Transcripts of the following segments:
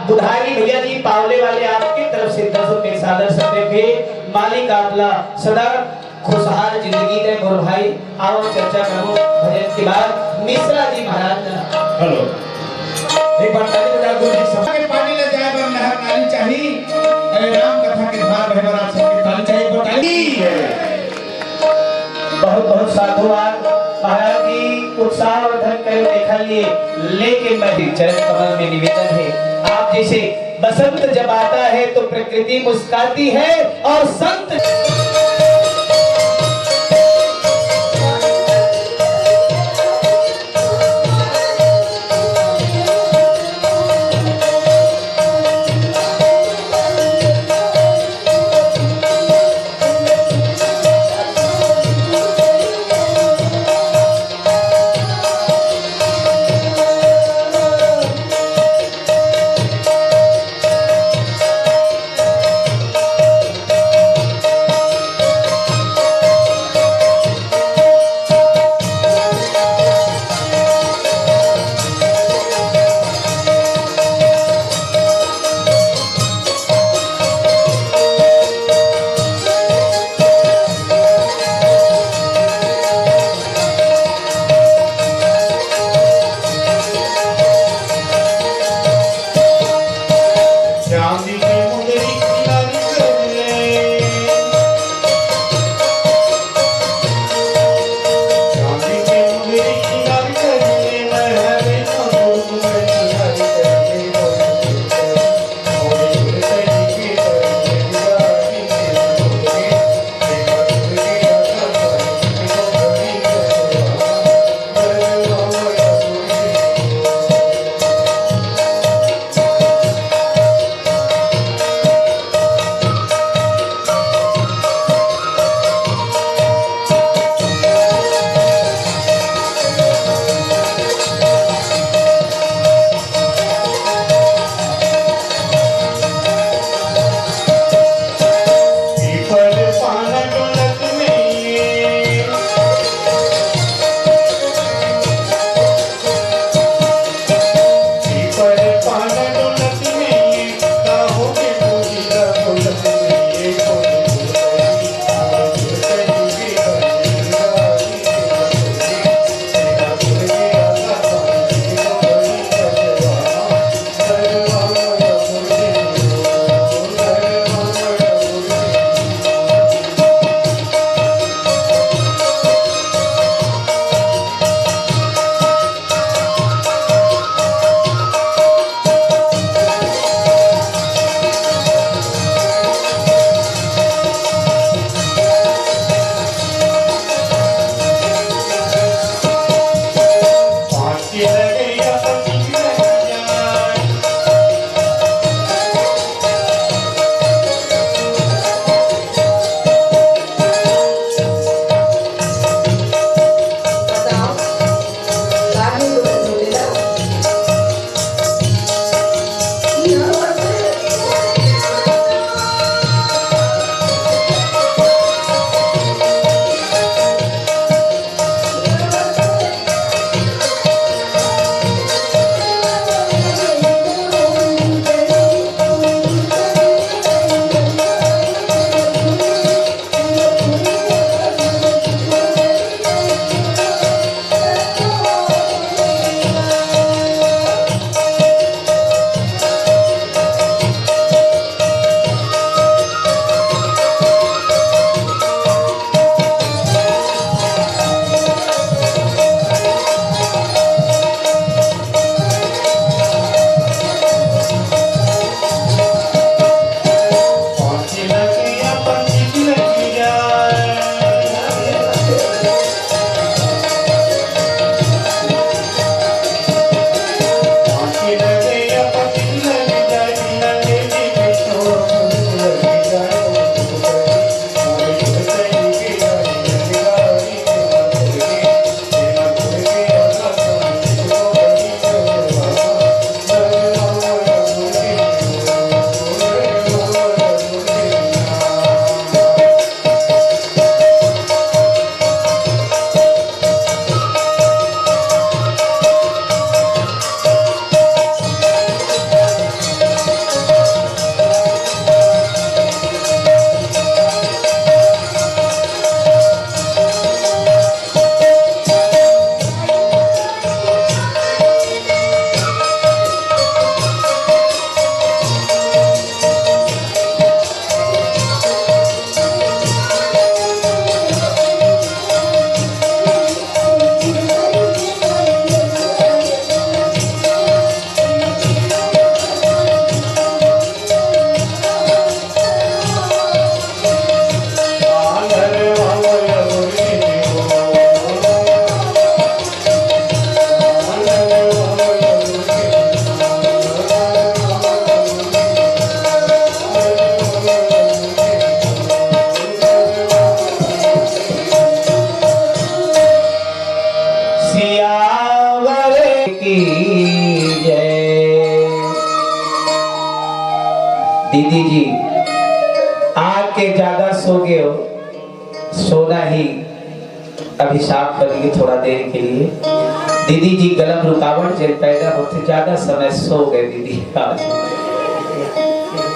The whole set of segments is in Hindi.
बुधारी भैया जी पावले वाले आपकी तरफ से 10 रुपए सादर सत्य के मालिक आपला सदा खुशहाल जिंदगी दे गुरु भाई। आओ चर्चा करो भजन के बाद मिश्रा जी महाराज। हेलो एक बार ताली बजा गुरु जी सभा के पानी ले जाए बर नहर नाली चाहिए। अरे राम कथा के भाग रहे बर आप सबके ताली चाहिए पर ताली। बहुत बहुत साधुवाद महाराज जी उत्साह और धन करे देखा लिए। लेकिन मैं चरण कमल में निवेदन है आप जैसे बसंत जब आता है तो प्रकृति मुस्कुराती है और संत दीदी जी आके ज्यादा सो गए हो, सोना ही अभिशाप बन गई थोड़ा देर के लिए। दीदी जी गलम रुकावट जब पैदा होते ज्यादा समय सो गए दीदी। आज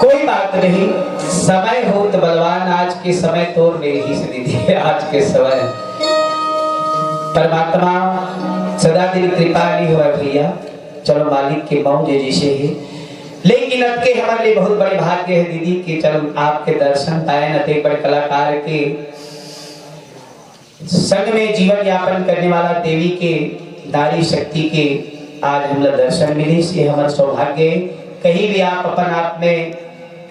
कोई बात नहीं, समय हो तो बलवान, आज के समय तोड़ मेरी ही से दीदी। आज के समय परमात्मा सदा दिन कृपा नहीं हुआ भैया, चलो मालिक के मौज जैसे ही। लेकिन अब के हमारे लिए बहुत बड़े भाग्य है दीदी कि चलो आपके दर्शन पाए, न एक बड़े कलाकार के संग में जीवन यापन करने वाला देवी के नारी शक्ति के आज हम लोग दर्शन मिले, ये हमारा सौभाग्य। कहीं भी आप अपन आप में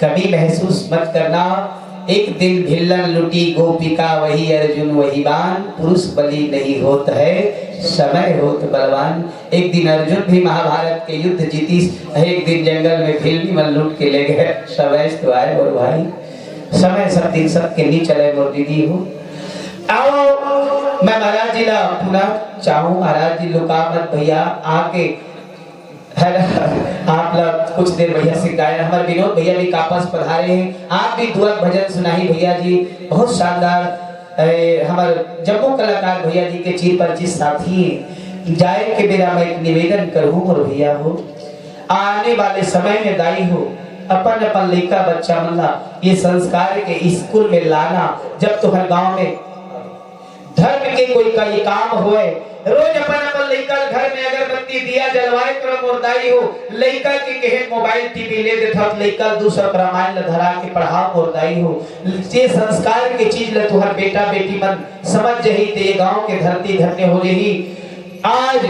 कभी महसूस मत करना, एक दिन भिल्लन लुटी गोपिका वही अर्जुन वही बान, पुरुष बलि नहीं होता है समय होत बलवान। एक दिन अर्जुन भी महाभारत के युद्ध जीती, एक दिन जंगल में भिल्ली लूट के ले गए, समय तो आए और भाई समय सब दिन सबके नहीं चले। मोर दीदी हो आओ, मैं महाराज जी ला पुनः चाहूँ, महाराज जी लुका मत भैया, आके आप लोग कुछ देर भैया से गायन, हमारे विनोद भैया भी कापस पधारे हैं, आप भी दुआ भजन सुनाई भैया जी, बहुत शानदार। हमारे जम्मू कलाकार भैया जी के चीर परिचित साथी जाए के मेरा मैं एक निवेदन करूँ और भैया हो, आने वाले समय में दाई हो अपन अपन लड़का बच्चा मल्ला ये संस्कार के स्कूल में लाना। जब तुम्हारे गांव में धर्म के कोई का ये काम होए, रोज अपन अपन लड़का घर में अगरबत्ती दिया जलवाए करो मोरदाई हो, लड़का के कहे मोबाइल टीवी ले देता लड़का दूसरा रामायण धरा के पढ़ाओ मोरदाई हो। ये संस्कार के चीज ल तुहर बेटा बेटी मन समझ जही ते ये गांव के धरती धन्य हो रही। आज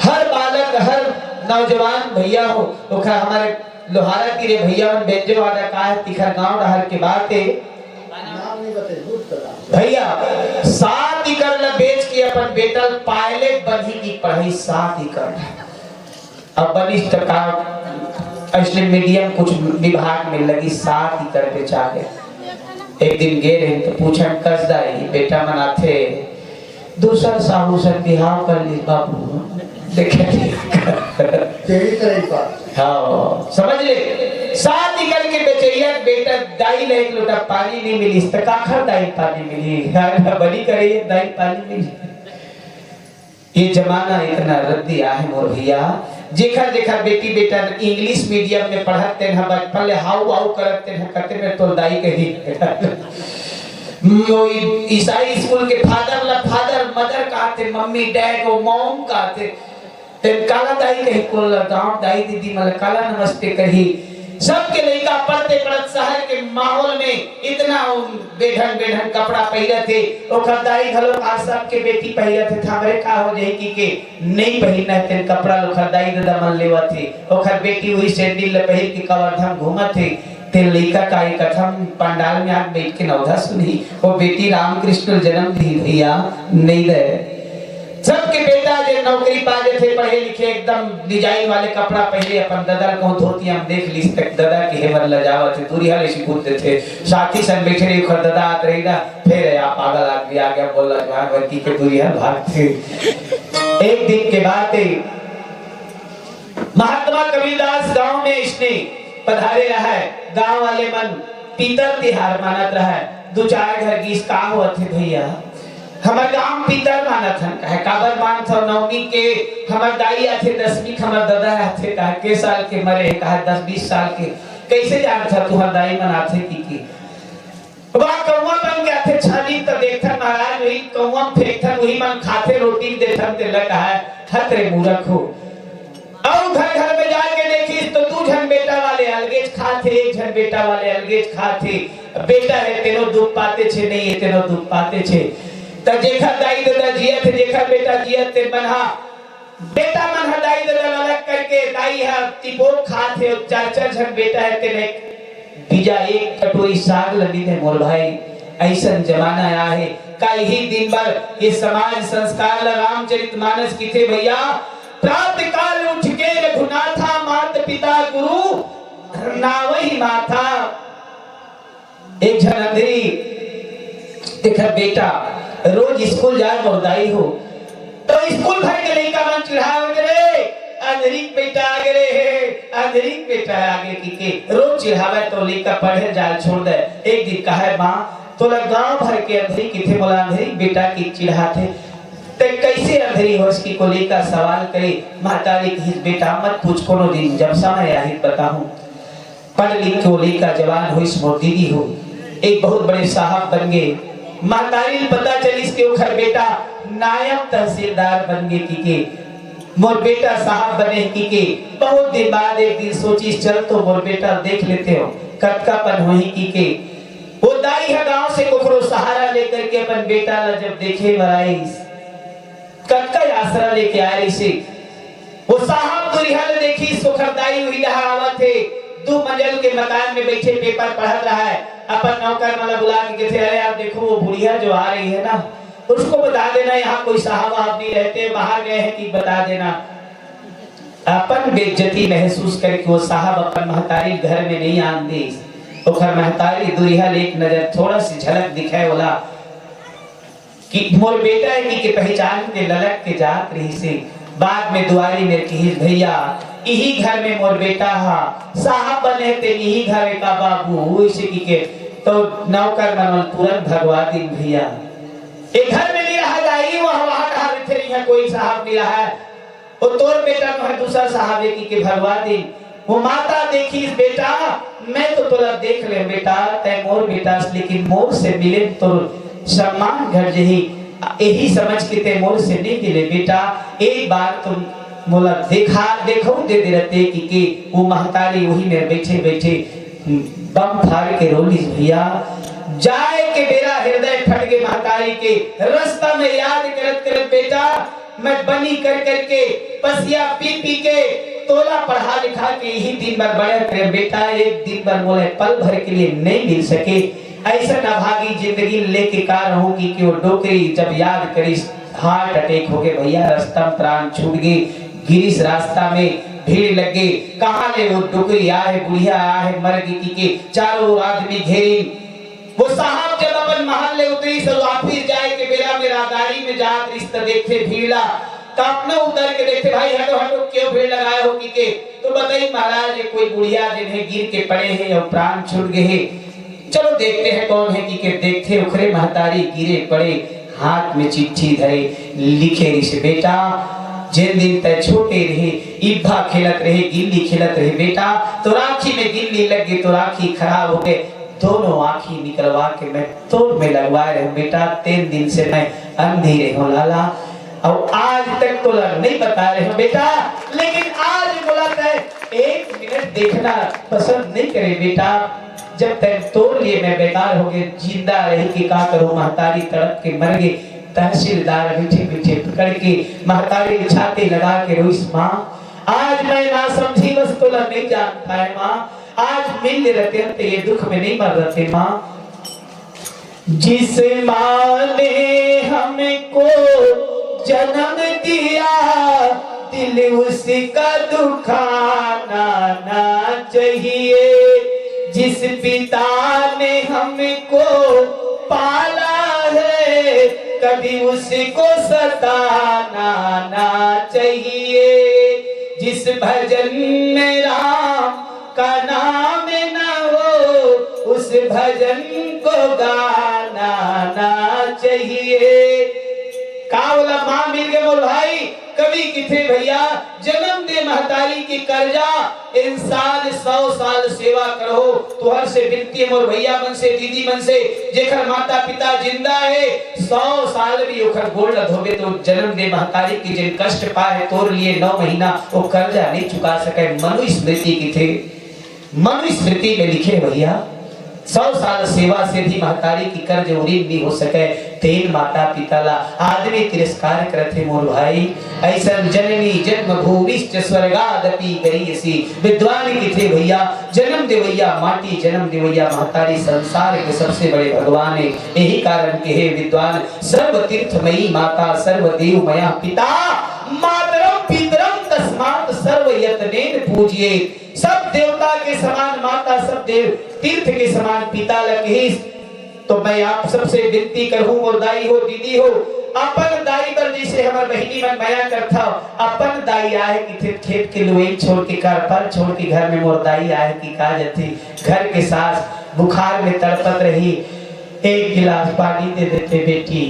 हर बालक हर नौजवान भैया हो ओखा हमारे लोहारा की रे भैया मन बेंजो वाला का है तिखर गांव डहर के बात है भैया 7 एकड़ ला बेच के अपन बेटा पायलट बनी की पढ़ाई 7 एकड़ अब बनिष्ठ का असली मीडियम कुछ विभाग में लगी 7 एकड़ बेचा गए। एक दिन गए रहे तो पूछन कसदाई बेटा मनाथे दूसर साहू से बिहाव कर ली बाबू देखे तेरी तरह का हाँ समझ ले 7 एकड़ के बेचैया बेटा दाई ले एक लोटा पानी नहीं मिली तो काखर दाई पानी मिली बड़ी करे दाई पानी मिली। ये जमाना इतना रद्दी आहे मोर भैया, जेखर जेखर बेटी बेटा इंग्लिश मीडियम में पढ़ते हैं बचपन ले हाउ हाउ करते हैं कहते में तो दाई कही ईसाई स्कूल के फादर मदर कहते, मम्मी डैड वो मॉम कहते, काला दाई कही कोल गांव दाई दीदी मतलब काला नमस्ते कही। सबके लड़का पढ़ते पढ़त शहर के माहौल में इतना बेढंग बेढंग कपड़ा पहने थे, ओखर दाई घलो आज सबके बेटी पहने थे, हमरे का हो जाए कि नहीं पहनना थे कपड़ा ओखर दाई दादा मन लेवा थे, ओखर बेटी वही सैंडल पहन के कवर्धन घूमत थे। ते लड़का का एक कथम पंडाल में आके बैठ के नवधा सुनी, वो बेटी रामकृष्ण जन्म दी भैया नहीं दे। सबके बेटा जो नौकरी पाजे थे पढ़े लिखे एकदम डिजाइन वाले कपड़ा पहले अपन दादा को धोती हम देख ली तक दादा के हेवर ल जावत थे दूरी हाले सिकूते थे साथी संग बैठे रही खर दादा आत रही ना फिर आप पागल आदमी आ गया बोला भगवती के दूरी हाल भाग थे। एक दिन के बाद महात्मा कबीरदास गांव में इसने पधारे रहा है, गांव वाले मन पीतर तिहार मानत रहा है, 2-4 घर गीस का हुआ थे भैया हमार गांव पीतर मानत हन कहे काबर मान था नवमी के हमार दाई आथे 10वीं हमार दादा आथे कहे के साल के मरे कहे 10-20 साल के कैसे जान था तुहर दाई मनाथे की बा कौवा बन गया थे छानी तो देखथन महाराज वही कौवा फेंकथन वही मन खाते रोटी देथन ते लगा है हतरे मूर्ख हो। और घर घर में जाके देखिस तो 2 जन बेटा वाले अलगेज खाते 1 जन बेटा वाले अलगेज खाते, बेटा है तेनो दुख पाते छे नहीं है तेनो दुख पाते छे त जेखर दाई दादा जियत जेखर बेटा जियत ते मनहा बेटा मनहा दाई दादा अलग करके दाई है तिपोक खाते 4-4 जन बेटा है तेने बीजा एक कटोरी साग लगी थे मोर भाई। ऐसा जमाना आया है कल ही दिन भर ये समाज संस्कार रामचरितमानस की थे भैया। प्रातः काल उठ के रघुनाथा मात पिता गुरु नावही माथा, एक जन अंधेरी देखा बेटा रोज स्कूल जाए मोरदाई हो तो स्कूल भर के लड़का मन चढ़ावे रे अंधेरी बेटा आ गए अंधेरी बेटा आगे की के रोज चिढ़ावे तो लेकर पढ़े जाल छोड़ दे। एक दिन कहे माँ तोला गांव भर के अंधेरी किथे बोला अंधेरी बेटा की चिढ़ाते ते कैसे अंधेरी हो इसकी को लेकर सवाल करे। महतारी की बेटा मत पूछ कोनो दिन जब समय आही बताऊं। पढ़ लिख को लेकर जवान हुई मोर दीदी हो एक बहुत बड़े साहब बन गए। महतारी पता चली इसके उखर बेटा नायब तहसीलदार बन गए की मोर बेटा साहब बने की बहुत दिन बाद एक दिन सोची चल तो मोर बेटा देख लेते हो कटकापन वही की वो दाई है गांव से कोखरो सहारा लेकर के अपन बेटा ला जब देखे मराई कटका आसरा लेके आए से वो साहब दुरिया ने देखी सोखर दाई हुई आवत थे 2 मंजिल के मकान में बैठे पेपर पढ़ रहा है। अपन नौकर वाला बुला के कहते अरे आप देखो वो बुढ़िया जो आ रही है ना उसको बता देना यहाँ कोई साहब आप नहीं रहते बाहर गए हैं कि बता देना। अपन बेइज्जती महसूस करके वो साहब अपन महतारी घर में नहीं आन दी। ओखर महतारी दुरिया लेक नजर थोड़ा सी झलक दिखाए बोला कि मोर बेटा है कि पहचान के ललक के जात रही से। बाद में दुआरी में कही भैया यही घर में मोर बेटा हा साहब बने ते यही घर का बाबू इसी की के तो नौकर मनल तुरंत भगवा दिन भैया एक घर में नहीं रहा जाई वहां कहा रहते नहीं है कोई साहब नहीं रहा है वो तोर बेटा है दूसरा साहब की भगवा दिन वो माता देखी बेटा मैं तो तोला देख ले बेटा तय मोर बेटा लेकिन मोर से मिले तो सम्मान घर जही यही समझ के ते मोर से नहीं मिले बेटा एक बार तुम मोला देखो दे रहते कि वो महतारी वही में बैठे बैठे बम फाड़ के रोली भैया जाए के मेरा हृदय फट के महतारी के रास्ता में याद करत करत बेटा मैं बनी कर करके पसिया पी पी के तोला पढ़ा लिखा के यही दिन भर बड़े करे बेटा एक दिन भर बोले पल भर के लिए नहीं मिल सके ऐसा नाभागी जिंदगी लेके का रहूंगी कि वो डोकरी जब याद करी हार्ट अटैक हो गए भैया रास्ता प्राण छूट गई गिरीश रास्ता में भीड़ लग गई कहां ले वो डोकरी आए बुढ़िया आए मर गई के चारों आदमी घेरी वो साहब जब अपन महल ले उतरी सब वापिस जाए के बेरा मेरा गाड़ी में जात रिश्ता देखते भीड़ा तो अपने उतर के देखते भाई हटो हटो क्यों भीड़ लगाए हो कि तो बताइए महाराज ये कोई बुढ़िया जिन्हें गिर के पड़े हैं और प्राण छूट गए हैं चलो देखते हैं कौन है कि देखते उखरे महतारी गिरे पड़े हाथ में चिट्ठी धरे लिखे रिसे बेटा जिन दिन तय छोटे रहे इब्बा खेलत रहे गिल्ली खेलत रहे बेटा तो राखी में गिल्ली लग गई तो राखी खराब हो गए दोनों आँखी निकलवा के मैं तोड़ में लगवाए रहे बेटा 3 दिन से मैं अंधी रही लाला और आज तक तो नहीं बता रहे हो बेटा लेकिन आज बोला था 1 मिनट देखना पसंद नहीं करे बेटा जब तक तोड़ लिए मैं बेकार हो गए जिंदा रही कि का करूं महतारी तड़प के मर गए तहसीलदार पीछे पीछे पकड़ के महतारी छाती लगा के रोई माँ आज मैं ना समझी बस तो नहीं जानता है माँ आज मिल रहते हैं तो ये दुख में नहीं मर रहते माँ जिस माँ ने हमको जन्म दिया दिल उसका दुखाना ना चाहिए जिस पिता ने हमको पाला है कभी उसको सताना ना चाहिए जिस भजन में राम का नाम न हो उस भजन को गाना ना चाहिए का बोला माँ मिल गए बोल भाई कभी किथे भैया जन्म दे महतारी की कर्जा इंसान 100 साल सेवा करो तुहर से विनती मोर भैया मन से दीदी मन से जेकर माता पिता जिंदा है 100 साल भी ओखर गोड़ धोबे तो जन्म दे महतारी की जिन कष्ट पाए तोर लिए 9 महीना वो कर्जा नहीं चुका सके मनुस्मृति की थे मनुस्मृति में लिखे भैया 100 साल सेवा से भी महतारी की कर्ज उरीन नहीं हो सके तेन माता पिता ला आदमी तिरस्कार करते मोर भाई ऐसा जननी जन्म भूमिश्च स्वर्गादपि गरीयसी विद्वान की थे भैया जन्म देवैया माटी जन्म देवैया महतारी संसार के सबसे बड़े भगवान है यही कारण के हे विद्वान सर्व तीर्थमयी माता सर्व देवमया पिता मातरम पितरम तस्मात् सर्व यत्नेन पूजिए सब देवता के समान माता सब देव तीर्थ के समान पिता लगे तो मैं आप सबसे विनती करूं और दाई हो दीदी हो अपन दाई पर जैसे हमार बहिनी मन माया करता अपन दाई आए कि खेत के लोई छोड़ के घर पर छोड़ के घर में मोर दाई आए कि का जथी घर के सास बुखार में तड़पत रही एक गिलास पानी दे देते बेटी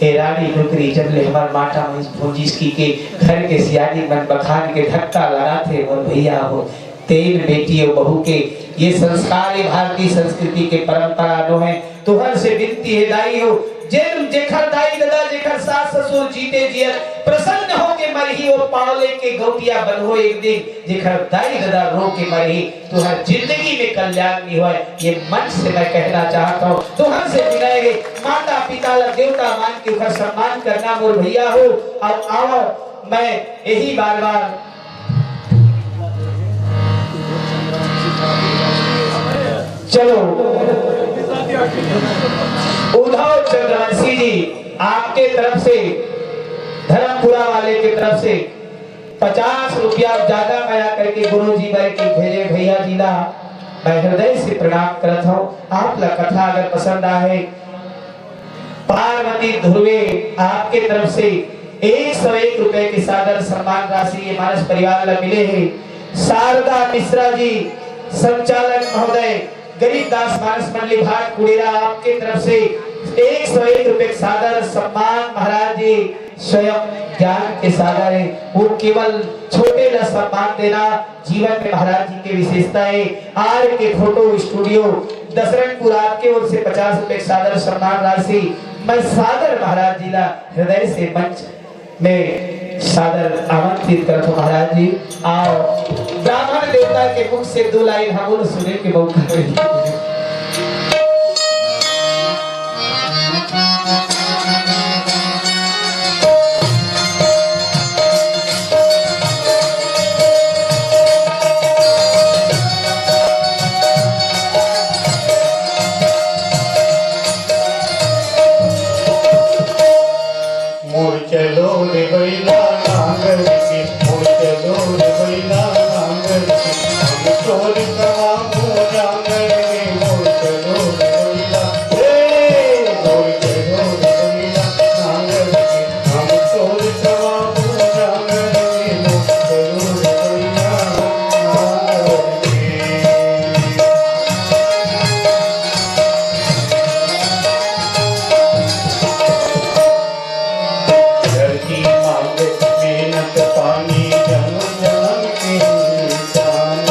ए रानी नुकरी जब ले हमार माटा में भोजिस की के घर के सियानी मन बखान के धक्का लगाते और भैया हो तेल बेटी और बहू के ये संस्कार है भारतीय संस्कृति के परंपरा नो है तुहर से विनती है दाई हो जेम जेखर दाई दादा जेखर सास ससुर जीते जियत प्रसन्न हो के मरही और पावले के गौटिया बनहो एक दिन जेखर दाई दादा रो के मरही तुहर जिंदगी में कल्याण नहीं होए ये मन से मैं कहना चाहता हूँ तुहर से विनय है माता पिता ला देवता मान के उनका सम्मान करना मोर भैया हो अब आओ मैं यही बार बार चलो उद्धव चंद्रवंशी जी आपके तरफ से धर्मपुरा वाले की तरफ से 50 रुपया ज्यादा माया करके गुरु जी भाई की भेजे भैया जी ला मैं हृदय से प्रणाम करता हूँ आप ला कथा अगर पसंद आए पार्वती ध्रुवे आपके तरफ से 101 रुपए की सादर सम्मान राशि ये मानस परिवार ला मिले हैं शारदा मिश्रा जी संचालक महोदय गरीबदास मानस मंडली भाट कुड़ेरा आपके तरफ से 101 रुपए सादर सम्मान महाराज जी स्वयं ज्ञान के सागर है वो केवल छोटे ला सम्मान देना जीवन में महाराज जी की विशेषता है आर के फोटो स्टूडियो दशरथपुर आपके ओर से 50 रुपए सादर सम्मान राशि मैं सादर महाराज जी ला हृदय से मंच में सादर आमंत्रित करता हूं महाराज जी आओ ब्राह्मण देवता के मुख से 2 लाइन हम सुने के मौका मिले चलो रे बैला नांगर के मोर चलो रे बैला नांगर के हम चोर कवा मोरांगर के मोर चलो रे बैला हे मोर चलो रे बैला नांगर के हम चोर कवा मोरांगर के मोर चलो रे बैला नांगर के धरती मांगे मेहनत पानी जन्म जन्म के इंसान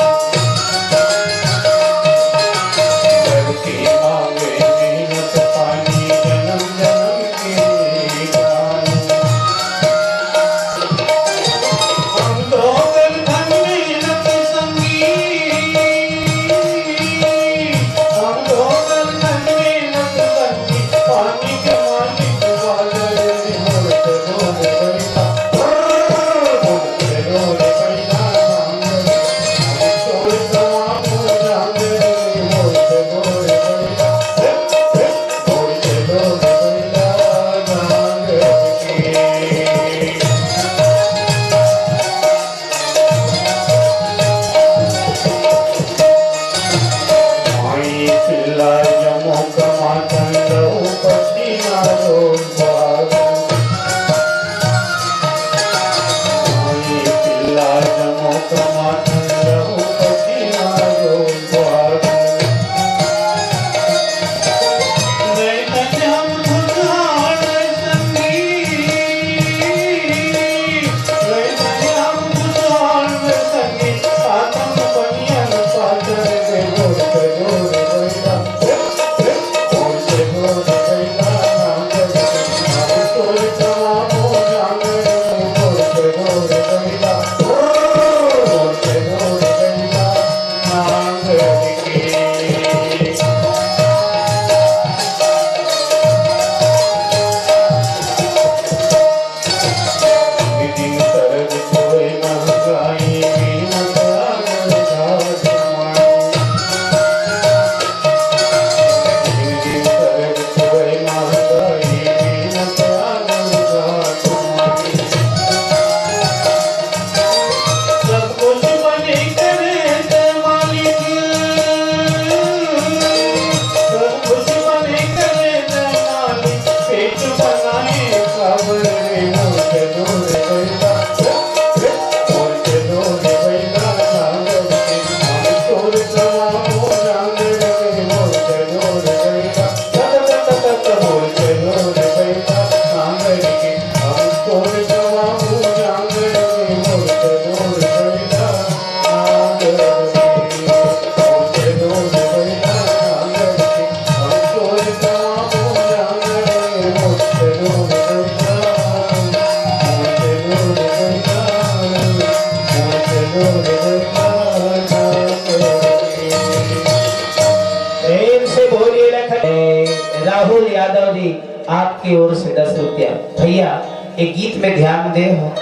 यादव जी आपकी ओर से 10 रुपया। भैया एक गीत में ध्यान दे हो,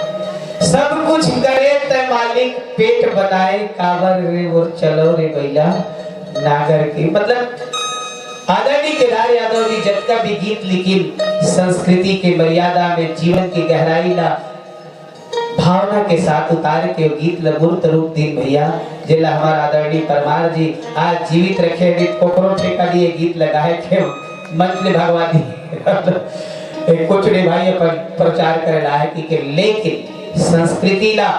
सब कुछ करे ते मालिक पेट बनाए कावर रे वो चलो रे भैया नागर की। मतलब आदरणीय केदार यादव जी जब का भी गीत लेकिन संस्कृति के मर्यादा में जीवन की गहराई ला भावना के साथ उतार के गीत मूर्त रूप दिन भैया जिला हमारा आदरणीय परमार जी आज जीवित रखे कोकरो ठेका लिए गीत लगाए थे मंत्र भगवानी कुछ ने भाई अपन प्रचार करे ला है कि लेकिन संस्कृति ला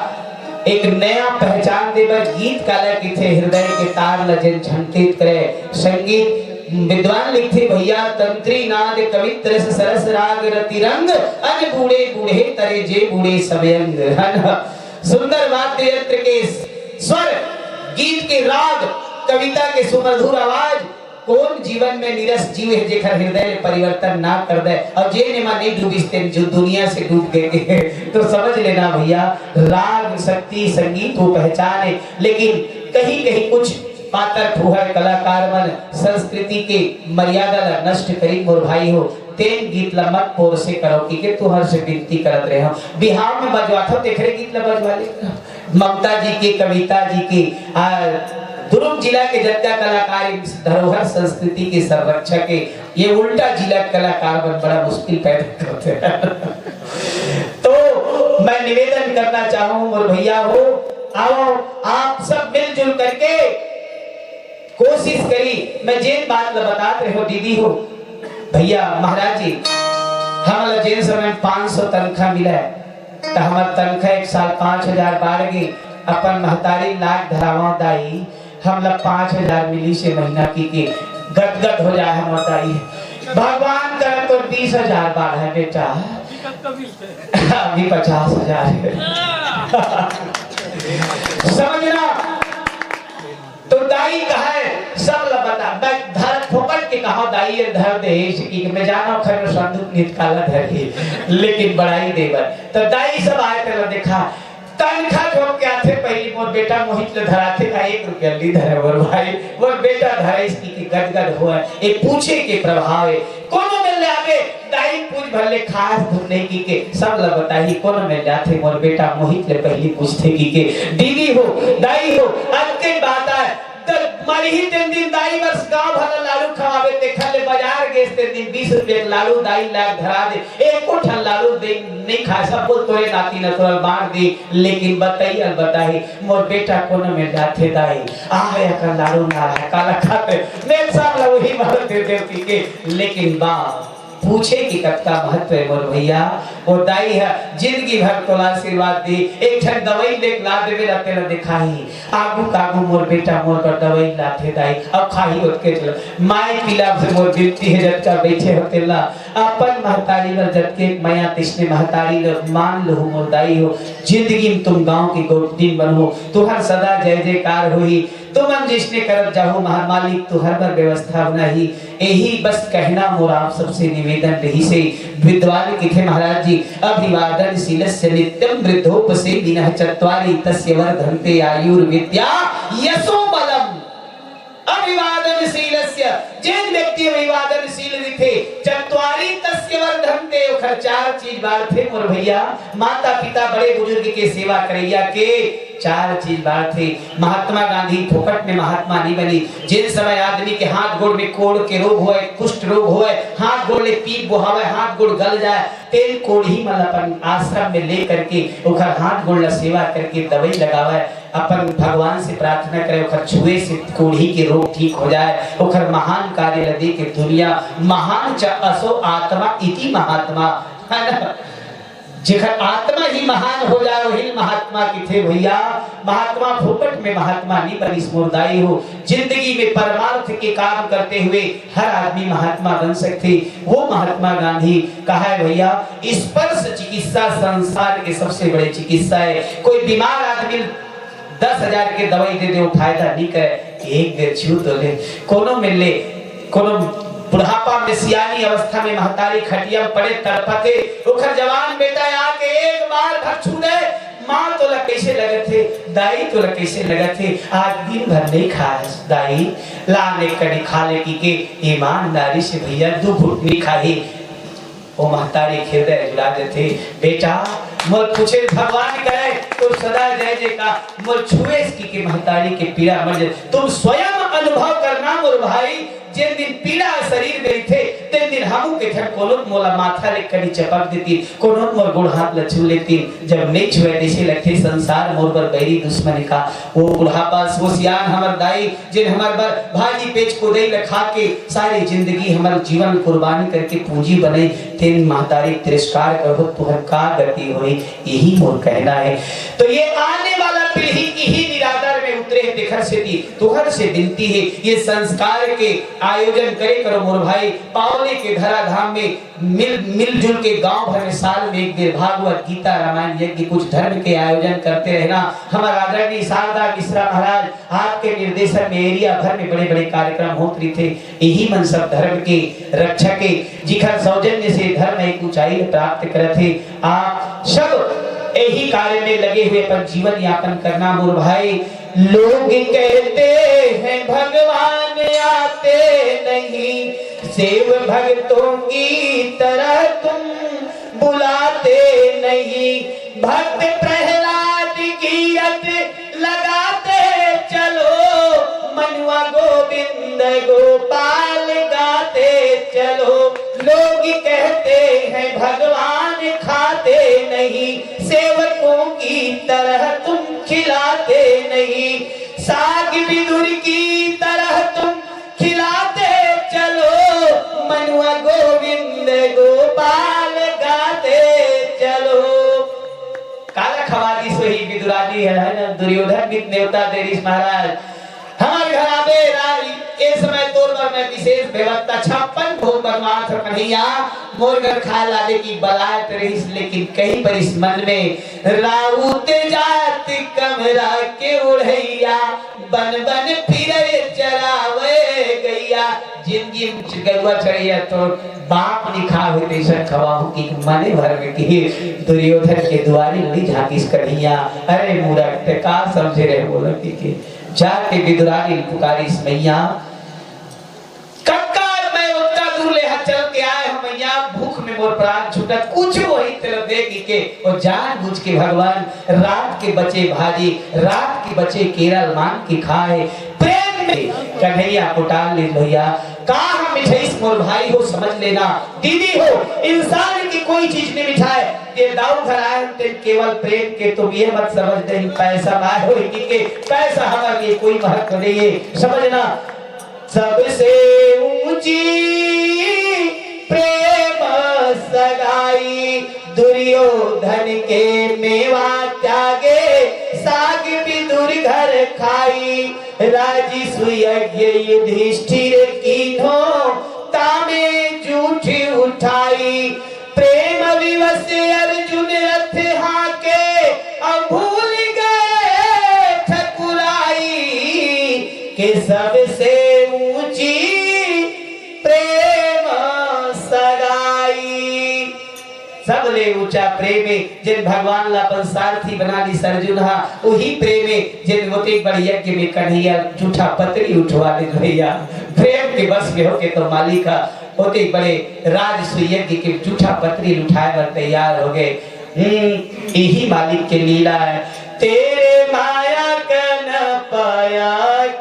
एक नया पहचान देवर गीत काला की थे हृदय के तार लजन झंकित करे। संगीत विद्वान लिखते भैया तंत्री नाद कवित्र सरस राग रति रंग अन बूढ़े बूढ़े तरे जे बूढ़े समयंग, है ना। सुंदर वाद्य यंत्र के स्वर गीत के राग कविता के सुमधुर आवाज कौन जीवन में निरस जीव है जेकर हृदय में परिवर्तन ना कर दे और जे ने माने डूबिस्ते जो दुनिया से डूब गए तो समझ लेना भैया राग शक्ति संगीत वो पहचान है। लेकिन कहीं कहीं कुछ पातर फुहर कलाकार मन संस्कृति के मर्यादा ला नष्ट करी मोर भाई हो तेन गीत ला मत पोर से करो कि तू हर से विनती करत रहे हो बिहार में बजवा था देख रहे गीत ला बजवा ले ममता जी के कविता जी के दुर्ग जिला के जत्ता कलाकार धरोहर संस्कृति के संरक्षक के ये उल्टा जिला कलाकार बन बड़ा मुश्किल पैदा करते हैं। तो मैं निवेदन करना चाहूँ मोर भैया हो आओ आप सब मिलजुल करके कोशिश करी। मैं जेन बात ला बता रहे हो दीदी हो भैया महाराज जी हमारा जेन समय 500 तनख्वाह मिला है तो हमारा तनख्वाह एक साल 5000 बढ़ गई अपन महतारी लाख धरावा दाई हमला 5000 मिली से महीना की गदगद हो जाए हम दाई भगवान करे तो 20000 बाढ़ है बेटा अभी 50000 समझना तो दाई कहा है सब ला बता मैं धर फोकट के कहा दाई धर दे कि मैं जाना खर संदूक निकाला धरी लेकिन बड़ाई देवर तो दाई सब आए थे देखा तनखा ठोक के आते पहली मोर बेटा मोहित ले धराते का 1 रुपया ली धरे मोर भाई मोर बेटा धरे इसकी की गदगद हुआ एक पूछे के प्रभाव है कोनो मिल आगे दाई पूछ भले खास धुने की के सब ला बताई कोनो मिल जाते मोर बेटा मोहित ले पहली पूछते की के दीदी हो दाई हो आज के बात है मरी ही दिन दाई बस गांव भला लालू खवावे देखा ले बाजार गए ते दिन 20 रुपए लालू दाई लाख धरा दे एक कोठा लालू दे नहीं खा सब बोल तोरे नाती न तोरा मार दे लेकिन बताई बताई मोर बेटा कोन में जाते दाई आए का लालू ना काला खाते मेरे साथ वही मार दे देती के लेकिन बा पूछे कि कत्ता महत्व है मोर भैया वो दाई है जिंदगी भर को आशीर्वाद दी एक ठन दवाई लेक ला देवे रहते न दिखाई आगू कागू मोर बेटा मोर पर दवाई लाथे दाई अब खाही उठके चलो माई पिला से मोर गिरती है जटका बैठे होते ला अपन महतारी वर जटके माया तिसने महतारी ल मान लो मोर दाई हो जिंदगी में तुम गांव की गोपनीन बनो तुहर सदा जय जयकार होई तुम जिसने करत जाहो महामालिक तो हर बार व्यवस्था बनाही यही बस कहना मोर आप सबसे निवेदन रही से विद्वान किथे महाराज जी अभिवादन शीलस्य नित्यम वृद्धोपसे दिनः चत्वारि तस्य वर्धन्ते आयुर्विद्या यशो बलम अभिवादन शीलस्य जिन व्यक्ति अभिवादनशील रिथे चत्वारि तस्य वर्धन्ते ओखर 4 चीज बाढ़ते मोर भैया माता पिता बड़े बुजुर्ग के सेवा करैया के 4 चीज बाढ़ते। महात्मा गांधी फोकट में महात्मा नहीं बनी जिन समय आदमी के हाथ गोड़ में कोड़ के रोग होए कुष्ठ रोग होए हाथ गोड़ ले पीप बुहावे हाथ गोड़ गल जाए तेल कोड़ ही मतलब अपन आश्रम में ले करके ओखर हाथ गोड़ ला सेवा करके दवाई लगावे अपन भगवान से प्रार्थना करे ओखर छुए से कोढ़ी के रोग ठीक हो जाए ओखर महान कार्य लदे के दुनिया महान च असो आत्मा इति महात्मा है ना जेकर आत्मा ही महान हो जाए वही महात्मा की थे भैया महात्मा फोकट में महात्मा नहीं बनी स्मृदाई हो जिंदगी में परमार्थ के काम करते हुए हर आदमी महात्मा बन सकते वो महात्मा गांधी कहा है भैया स्पर्श चिकित्सा संसार के सबसे बड़े चिकित्सा है। कोई बीमार आदमी 10,000 के दवाई दे दे वो फायदा नहीं करे एक बेर छू तो ले कोनो में ले कोनो बुढ़ापा में सियानी अवस्था में महतारी खटिया पड़े तड़पते ओखर जवान बेटा आके एक बार भर छू दे माँ तो कैसे लगे थे, दाई तो कैसे लगे थे, आज दिन भर नहीं खाए दाई, लाने कड़ी खा ले की के ईमानदारी से भैया 2 घूंट नहीं खाए। वो महतारी हृदय जुड़ा देते, बेटा मोल पूछे भगवान करे तो सदा जय जय का मोल छुए की महतारी के पीड़ा मर जाए। तुम स्वयं अनुभव करना मोर भाई, जिन दिन पीड़ा शरीर में थे तेन दिन हमू के ठन कोनो मोला माथा ले कड़ी चपक देती, कोनो मोर गुड़ हाथ ल छू लेती। जब नहीं छुए जैसे लगते संसार मोर पर बैरी दुश्मनी का। वो बुढ़ापा सोसियान हमर दाई जिन हमर बर भाजी पेच को दे खा के सारी जिंदगी हमर जीवन कुर्बानी करके पूंजी बने, तेन महतारी तिरस्कार करो तुहर का गति होई, यही मोर कहना है। तो ये आने वाला पीढ़ी यही निरादर में उतरे दिखर से थी, तुहर से विनती है ये संस्कार के आयोजन करे करो मोर भाई। पावली के धरा धाम में मिलजुल के गांव भर में साल में एक दिन भागवत गीता रामायण यज्ञ कुछ धर्म के आयोजन करते रहना। हमारा आदरणीय शारदा मिश्रा महाराज आपके निर्देशन में एरिया भर में बड़े बड़े कार्यक्रम होते थे। यही मन सब धर्म के रक्षक के जिखर सौजन्य से धर्म एक ऊंचाई प्राप्त करे थे। आप सब यही कार्य में लगे हुए पर जीवन यापन करना मोर भाई। लोग कहते हैं भगवान आते नहीं, सेव भक्तों की तरह तुम बुलाते नहीं। भक्त प्रहलाद की रट लगाते चलो, मनुआ गोविंद गोपाल गाते चलो। लोग कहते हैं भगवान खाते नहीं, सेवकों की तरह तुम खिलाते नहीं। साग विदुर की तरह तुम खिलाते चलो, मनुआ गोविंद गोपाल गाते चलो। काला खवादी सोही विदुरानी है ना, दुर्योधन भी नेवता देरीश महाराज हमारे घर आवे राई ए समय तोर पर मैं विशेष व्यवस्था 56 भोग बनवा था कन्हैया मोर घर खा लाने की बलायत रही, लेकिन कहीं पर इस मन में राउत जात कमरा के उड़ैया बन बन फिरे चरावे गैया। जिंदगी गलवा चढ़िया तो बाप लिखा हुए तेसर खवाहू की मने भर में की दुर्योधन के द्वारी लड़ी झाकिस कन्हैया। अरे मूर्ख का समझे रहे बोला के जाके विदुरानी पुकारी मैया कक्कार मैं उतना दूर ले चल के आए हम मैया, भूख में मोर प्राण छूटत कुछ वही तरह देख के और जान बुझ के भगवान रात के बचे भाजी रात के बचे केरल मान के खाए। प्रेम में कन्हैया पुटाल ले भैया कहा मिठाई मोर भाई हो समझ लेना, दीदी हो इंसान की कोई चीज नहीं मिठाए ये दाऊ घर आए ते केवल प्रेम के। तुम ये मत समझ दे पैसा ना हो कि पैसा हमारे लिए कोई महत्व नहीं है। समझना सबसे ऊंची प्रेम सगाई, दुर्योधन के मेवा त्यागे साग विदुर घर खाई। राजसु यज्ञ युधिष्ठिर कीन्हो तामे झूठ उठाई। प्रेम विवश अर्जुन रथ हाके अब भूल गए ठकुराई के सबसे ऊंची प्रेम सगाई। सबले ऊंचा प्रेम जिन भगवान ला अपन सारथी बना दी सर्जुन हा वही प्रेम जिन होते बड़ी यज्ञ में कन्हैया झूठा पत्री उठवा ले भैया। प्रेम के बस में होके तो मालिका होते बड़े राजसु यज्ञ के झूठा पत्री उठाए पर तैयार हो गए। यही मालिक के लीला है। तेरे माया का न पाया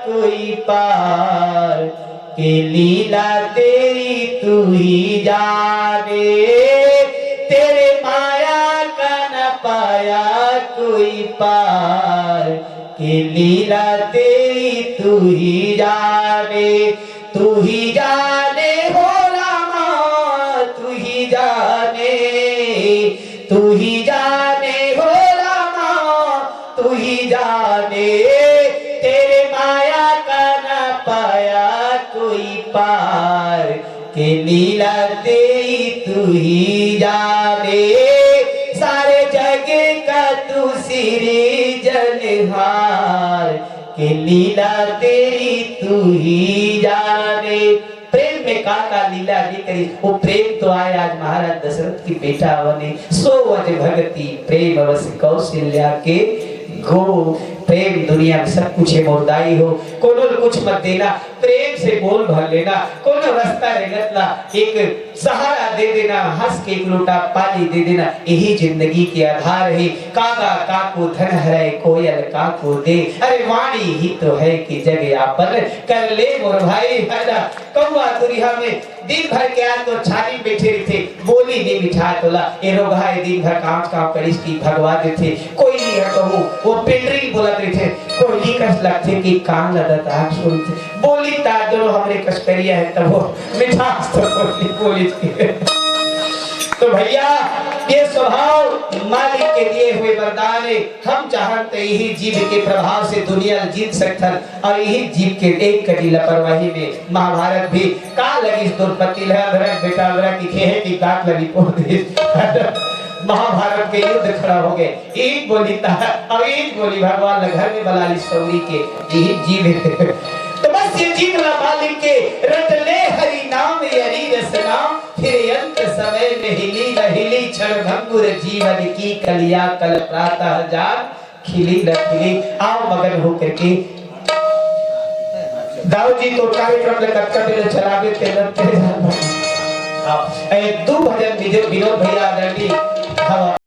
कोई पार, के लीला तेरी तू ही जाने। तेरे माया का न पाया कोई पार, के लीला तेरी तू ही जाने। तू ही जाने हो रामा तू ही जाने, तू ही जाने हो रामा तू ही जाने। तेरे माया का न पाया कोई पार, के लीला तेरी तू ही जाने। सारे जग का तू सृजनहार, के लीला तेरी तू ही जाने। प्रेम में का लीला नहीं करी। वो प्रेम तो आए आज महाराज दशरथ की बेटा बने। सो अज भगति प्रेम अवश्य कौशल्या के गो। प्रेम दुनिया में सब कुछ है मोरदाई हो, कोनो कुछ मत देना, प्रेम से बोल भर लेना, कोनो रास्ता रेगतला एक सहारा दे देना, हंस के एक लोटा पानी दे देना, यही जिंदगी के आधार है। कागा काको धन हरे कोयल काको दे, अरे वाणी ही तो है कि जग यापन कर ले मोर भाई। है कौआ दुरिया में दिन भर के आज तो छानी बैठे रहते, बोली नहीं बिठा तोला ए रोगाए दिन भर काम करिस की भगवा देते। कोई नहीं कहूं वो पेंड्री बोला थे, कोई कस लगते कि कान लदत आंख सुनते, बोली तादरो हमरे कष्करिया है तब वो मिठास तो बोली थी। तो भैया ये स्वभाव मालिक के दिए हुए वरदान है। हम चाहते यही जीव के प्रभाव से दुनिया जीत सकथन, और यही जीव के एक कड़ी लापरवाही में महाभारत भी का लगी दुर्पति लहर बेटा लहर की खेहे की गांठ लगी पोते। महाभारत के युद्ध खड़ा हो गए, एक बोली और एक बोली भगवान घर में बलाली सौरी के यही जीव है। तो बस ये जीव मालिक के रट ले हरि नाम हरि रस नाम, फिर अंत समय में हिली क्षण भंगुर जीवन की कलिया कल प्रातः जान खिली न खिली। आओ मगन होकर के दाऊ जी तो कार्यक्रम ले कटकट चलावे ते दो भजन विनोद भैया आदरणीय